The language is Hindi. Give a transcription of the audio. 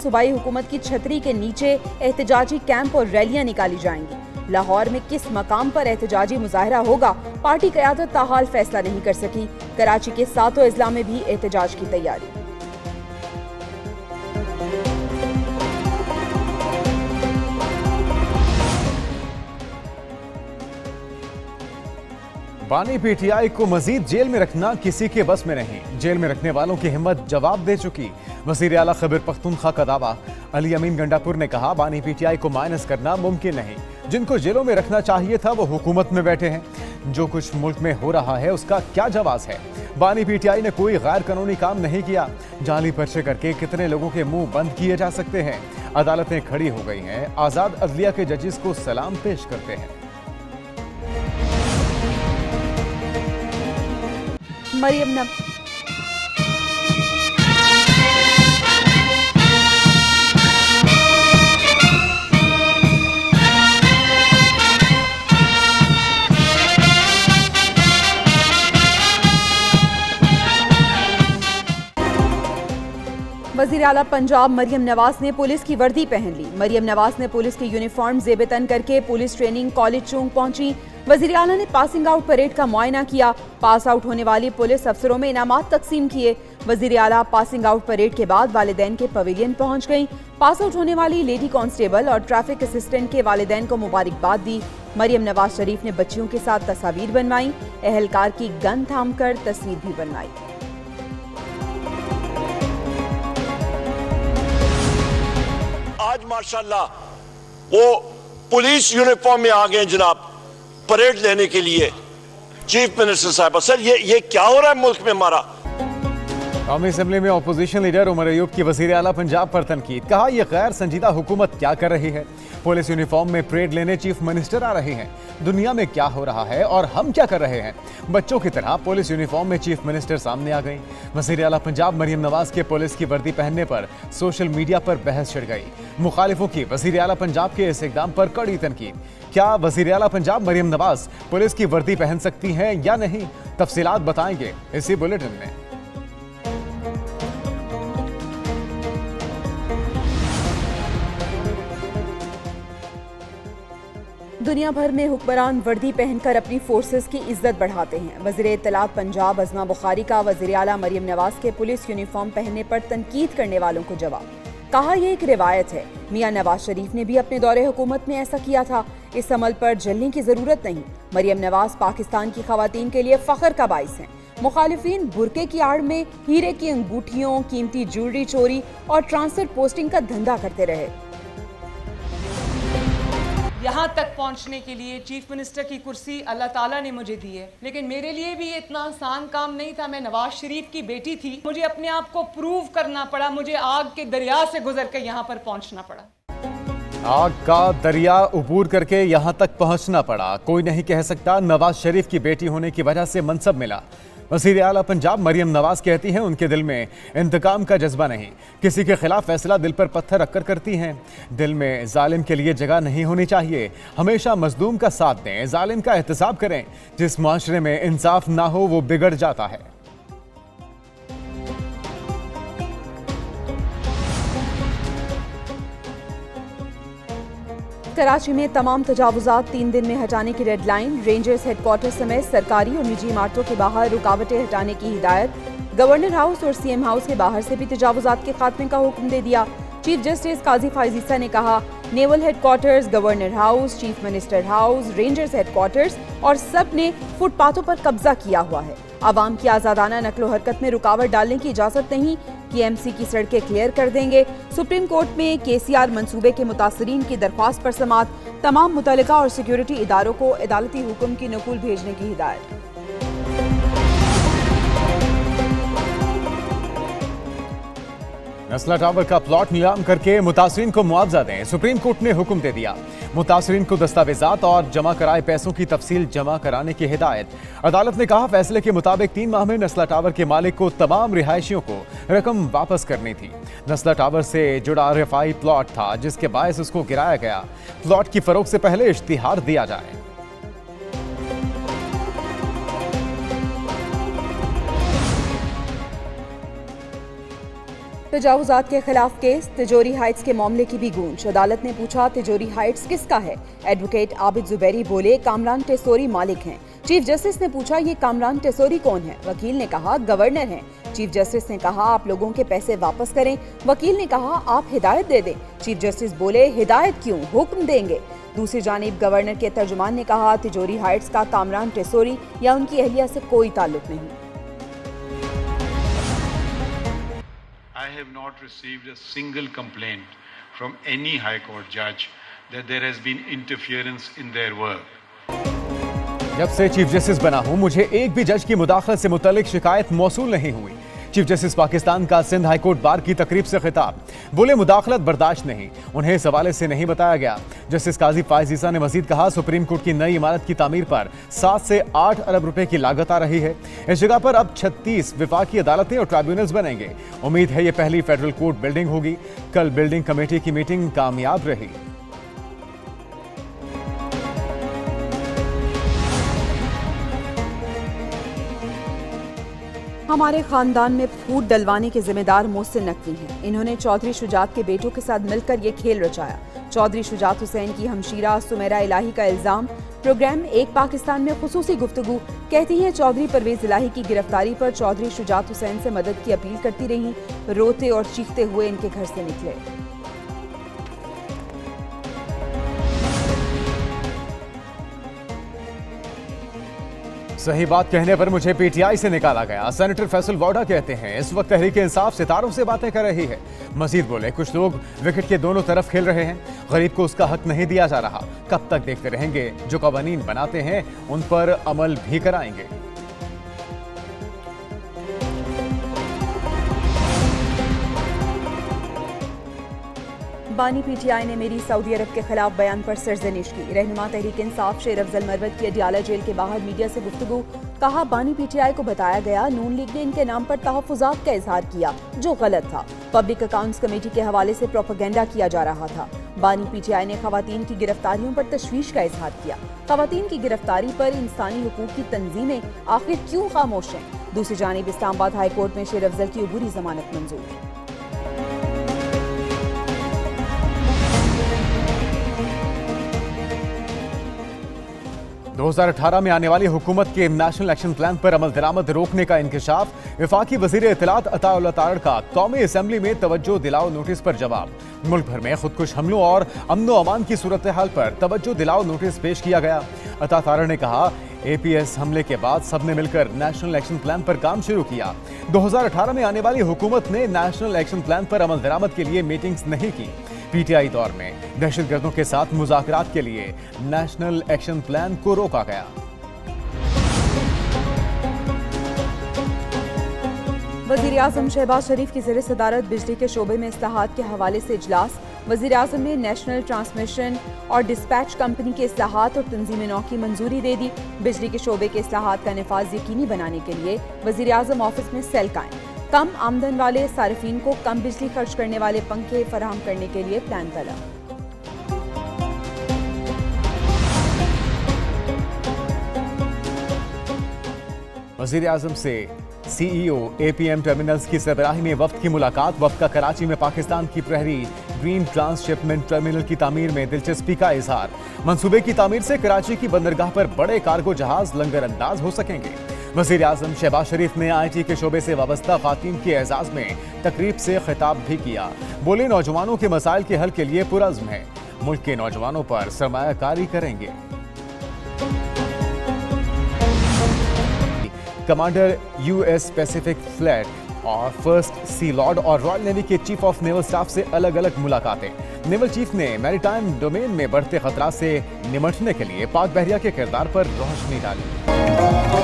सूबाई हुकूमत की छतरी के नीचे एहतजाजी कैंप और रैलियां निकाली जाएंगी। लाहौर में किस मकाम पर एहतजाजी मुजाहरा होगा, पार्टी क़यादत ताहाल फैसला नहीं कर सकी। कराची के 7 अजला में भी एहतजाज की तैयारी। बानी पीटीआई को मजीद जेल में रखना किसी के बस में नहीं। जेल में रखने वालों की हिम्मत जवाब दे चुकी। वज़ीर आला खैबर पख्तूनख्वा का दावा। अली अमीन गंडापुर ने कहा, बानी पीटीआई को माइनस करना मुमकिन नहीं। जिनको जेलों में रखना चाहिए था वो हुकूमत में बैठे हैं। जो कुछ मुल्क में हो रहा है उसका क्या जवाब है। बानी पीटीआई ने कोई गैर कानूनी काम नहीं किया। जाली पर्चे करके कितने लोगों के मुंह बंद किए जा सकते हैं। अदालतें खड़ी हो गई हैं। आजाद अदलिया के जजेस को सलाम पेश करते हैं। मरियम वज़ीर आला पंजाब मरियम नवाज ने पुलिस की वर्दी पहन ली। मरियम नवाज ने पुलिस की यूनिफॉर्म ज़ेब-ए-तन करके पुलिस ट्रेनिंग कॉलेज चौंक पहुंची। वज़ीर आला ने पासिंग आउट परेड का मुआयना किया। पास आउट होने वाली पुलिस अफसरों में इनामात तकसीम किए। वज़ीर आला पासिंग आउट परेड के बाद वालिदैन के पवेलियन पहुंच गईं। पास आउट होने वाली लेडी कांस्टेबल और ट्रैफिक असिस्टेंट के वालिदैन को मुबारकबाद दी। मरियम नवाज शरीफ ने बच्चियों के साथ तस्वीर बनवाई। एहलकार की गन थामकर तस्वीर भी बनवाई। आज माशाल्लाह वो पुलिस यूनिफॉर्म में आ गए जनाब, परेड लेने के लिए। चीफ मिनिस्टर साहब, सर ये क्या हो रहा है मुल्क में हमारा। कौमी असेंबली में अपोजिशन लीडर उमर अयूब की वज़ीर आला पंजाब पर तनकीद। कहा, यह गैर संजीदा हुकूमत क्या कर रही है। पुलिस यूनिफॉर्म में परेड लेने चीफ मिनिस्टर आ रही हैं। दुनिया में क्या हो रहा है और हम क्या कर रहे हैं। बच्चों की तरह पुलिस यूनिफॉर्म में चीफ मिनिस्टर सामने आ गई। वज़ीर आला पंजाब मरियम नवाज के पुलिस की वर्दी पहनने पर सोशल मीडिया पर बहस छिड़ गई। मुखालिफों की वज़ीर आला पंजाब के इस इक़दाम पर कड़ी तनकीद। क्या वज़ीर आला पंजाब मरियम नवाज पुलिस की वर्दी पहन सकती हैं या नहीं, तफसीलात बताएंगे इसी बुलेटिन में। दुनिया भर में हुक्मरान वर्दी पहनकर अपनी फोर्सेस की इज्जत बढ़ाते हैं। वज़ीर इत्तलात पंजाब अज़मा बुखारी का वज़ीर आला मरियम नवाज के पुलिस यूनिफॉर्म पहनने पर तनकीद करने वालों को जवाब। कहा, यह एक रिवायत है। मियां नवाज शरीफ ने भी अपने दौरे हुकूमत में ऐसा किया था। इस अमल पर जलने की जरूरत नहीं। मरियम नवाज पाकिस्तान की खवातीन के लिए फख्र का बाइस हैं। मुखालिफिन बुरके की आड़ में हीरे की अंगूठियों, कीमती ज्वेलरी चोरी और ट्रांसफर पोस्टिंग का धंधा करते रहे। यहाँ तक पहुँचने के लिए चीफ मिनिस्टर की कुर्सी अल्लाह ताला ने मुझे दी है, लेकिन मेरे लिए भी इतना आसान काम नहीं था। मैं नवाज शरीफ की बेटी थी। मुझे अपने आप को प्रूव करना पड़ा। मुझे आग के दरिया से गुजर कर यहाँ पर पहुँचना पड़ा। आग का दरिया उबूर करके यहाँ तक पहुँचना पड़ा। कोई नहीं कह सकता नवाज शरीफ की बेटी होने की वजह से मनसब मिला। वज़ीर आला पंजाब मरियम नवाज कहती हैं, उनके दिल में इंतकाम का जज्बा नहीं। किसी के खिलाफ फैसला दिल पर पत्थर रखकर करती हैं। दिल में जालिम के लिए जगह नहीं होनी चाहिए। हमेशा मजलूम का साथ दें, जालिम का एहतसाब करें। जिस मुआशरे में इंसाफ ना हो वो बिगड़ जाता है। कराची में तमाम तजावुजात 3 दिन में हटाने की डेडलाइन। रेंजर्स हेडक्वार्टर समेत सरकारी और निजी इमारतों के बाहर रुकावटें हटाने की हिदायत। गवर्नर हाउस और सीएम हाउस के बाहर से भी तजावुजात के खात्मे का हुक्म दे दिया। चीफ जस्टिस काजी फायजीसा ने कहा, naval headquarters, governor house, chief minister house, rangers headquarters और सब ने फुटपाथों पर कब्जा किया हुआ है। आवाम की आजादाना नकलो हरकत में रुकावट डालने की इजाजत नहीं। केएमसी की सड़कें क्लियर कर देंगे। सुप्रीम कोर्ट में केसीआर मंसूबे के मुतासरीन की दरख्वास्त पर समाअत। तमाम मुतल्लिका और सिक्योरिटी इदारों को अदालती हुक्म की नकूल भेजने की हिदायत। नस्ला टावर का प्लॉट नीलाम करके मुतासरीन को मुआवजा दें, सुप्रीम कोर्ट ने हुक्म दे दिया। मुतासरीन को दस्तावेजात और जमा कराए पैसों की तफसील जमा कराने की हिदायत। अदालत ने कहा, फैसले के मुताबिक 3 माह में नस्ला टावर के मालिक को तमाम रिहायशियों को रकम वापस करनी थी। नस्ला टावर से जुड़ा रफाई प्लॉट था जिसके बायस उसको गिराया गया। प्लॉट की फरोख्त से पहले इश्तिहार दिया जाए। तजावुजात के खिलाफ केस, तिजोरी हाइट्स के मामले की भी गूंज। अदालत ने पूछा तिजोरी हाइट्स किसका है। एडवोकेट आबिद जुबैरी बोले कामरान टेसोरी मालिक हैं। चीफ जस्टिस ने पूछा ये कामरान टेसोरी कौन है। वकील ने कहा गवर्नर हैं। चीफ जस्टिस ने कहा आप लोगों के पैसे वापस करें। वकील ने कहा आप हिदायत दे दें। चीफ जस्टिस बोले हिदायत क्यों, हुक्म देंगे। दूसरी जानिब गवर्नर के तर्जुमान ने कहा तिजोरी हाइट्स का कामरान टेसोरी या उनकी अहलिया से कोई ताल्लुक नहीं। I have not received a single complaint from any High Court judge that there has been interference in their work. जब से चीफ जस्टिस बना हूं मुझे एक भी जज की मुदाखलत से मुतल्लिक शिकायत मौसूल नहीं हुई। चीफ जस्टिस पाकिस्तान का सिंध हाई कोर्ट बार की तकरीब से खिताब, बोले मुदाखलत बर्दाश्त नहीं, उन्हें इस हवाले से नहीं बताया गया। जस्टिस काजी फायज ईसा ने मजीद कहा सुप्रीम कोर्ट की नई इमारत की तामीर पर 7 से 8 अरब रुपए की लागत आ रही है। इस जगह पर अब 36 विफाकी अदालतें और ट्राइब्यूनल्स बनेंगे। उम्मीद है ये पहली फेडरल कोर्ट बिल्डिंग होगी। कल बिल्डिंग कमेटी की मीटिंग कामयाब रही। हमारे खानदान में फूट डलवाने के जिम्मेदार मोहसिन नकवी हैं। इन्होंने चौधरी शुजात के बेटों के साथ मिलकर ये खेल रचाया। चौधरी शुजात हुसैन की हमशीरा सुमेरा इलाही का इल्जाम। प्रोग्राम एक पाकिस्तान में खुसूसी गुफ्तगू कहती हैं चौधरी परवेज इलाही की गिरफ्तारी पर चौधरी शुजात हुसैन से मदद की अपील करती रहीं। रोते और चीखते हुए इनके घर से निकले। सही बात कहने पर मुझे पीटीआई से निकाला गया। सेनेटर फैसल वाडा कहते हैं इस वक्त तहरीक इंसाफ सितारों से बातें कर रही है। मजीद बोले कुछ लोग विकेट के दोनों तरफ खेल रहे हैं, गरीब को उसका हक नहीं दिया जा रहा। कब तक देखते रहेंगे, जो कवानीन बनाते हैं उन पर अमल भी कराएंगे। बानी पीटीआई ने मेरी सऊदी अरब के खिलाफ बयान पर सरजनिश की। रहनुमा तहरीक इंसाफ शेर अफजल मरवत की अडियाला जेल के बाहर मीडिया से गुफ्तगू। कहा बानी पीटीआई को बताया गया नून लीग ने इनके नाम पर तहफ़्फ़ुज़ात का इजहार किया जो गलत था। पब्लिक अकाउंट्स कमेटी के हवाले से प्रोपेगेंडा किया जा रहा था। बानी पीटीआई ने खवातीन की गिरफ्तारियों पर तशवीश का इजहार किया। खवातीन की गिरफ्तारी पर इंसानी हुकूक की तंजीमें आखिर क्यों खामोश हैं। दूसरी जानिब इस्लामाबाद हाई कोर्ट में शेर अफजल की अबूरी जमानत मंजूर। 2018 में आने वाली हुकूमत के नेशनल एक्शन प्लान पर अमल दरामद रोकने का इंकशाफ। वफाकी वजीर इत्तलात अताउल्लाह तारड़ का कौमी असम्बली में तवज्जो दिलाओ नोटिस पर जवाब। मुल्क भर में खुदकुश हमलों और अमनो अमान की सूरत हाल पर तवज्जो दिलाओ नोटिस पेश किया गया। अता तारड़ ने कहा APS हमले के बाद सबने मिलकर नेशनल एक्शन प्लान पर काम शुरू किया। 2018 में आने वाली हुकूमत ने नेशनल एक्शन प्लान पर अमल दरामद के लिए मीटिंग्स नहीं की। पीटीआई दौर में दहशतगर्दों के साथ मुज़ाकरात के लिए नेशनल एक्शन प्लान को रोका गया। वज़ीर-ए-आज़म शहबाज शरीफ की ज़ेर सदारत बिजली के शोबे में इस्लाहात के हवाले से इजलास। वज़ीर-ए-आज़म ने नेशनल ट्रांसमिशन और डिस्पैच कंपनी के इस्लाहात और तंजीम नौ की मंजूरी दे दी। बिजली के शोबे के इस्लाहात का नफाज यकीनी बनाने के लिए वज़ीर-ए-आज़म ऑफिस में सेल कायम। कम आमदन वाले सारिफीन को कम बिजली खर्च करने वाले पंखे फराहम करने के लिए प्लान तलब। वज़ीर आज़म से CEO APM टर्मिनल्स की सरबराही में वफ्द की मुलाकात। वफ्द का कराची में पाकिस्तान की प्रहरी ग्रीन ट्रांसशिपमेंट टर्मिनल की तामीर में दिलचस्पी का इजहार। मंसूबे की तामीर से कराची की बंदरगाह पर बड़े कार्गो जहाज लंगर अंदाज हो सकेंगे। वज़ीर आज़म शहबाज शरीफ ने IT के शोबे से वाबस्ता ख़वातीन के एजाज़ में तकरीब से खिताब भी किया। बोले नौजवानों के मसाइल के हल के लिए पुरअज़्म है, मुल्क के नौजवानों पर सरमायाकारी करेंगे। कमांडर US पैसिफिक फ्लीट और फर्स्ट सी लॉर्ड और रॉयल नेवी के चीफ ऑफ नेवल स्टाफ से अलग अलग मुलाकातें। नेवल चीफ ने मैरीटाइम डोमेन में बढ़ते खतरा से निमटने के लिए पाक बहरिया के किरदार पर रोशनी डाली।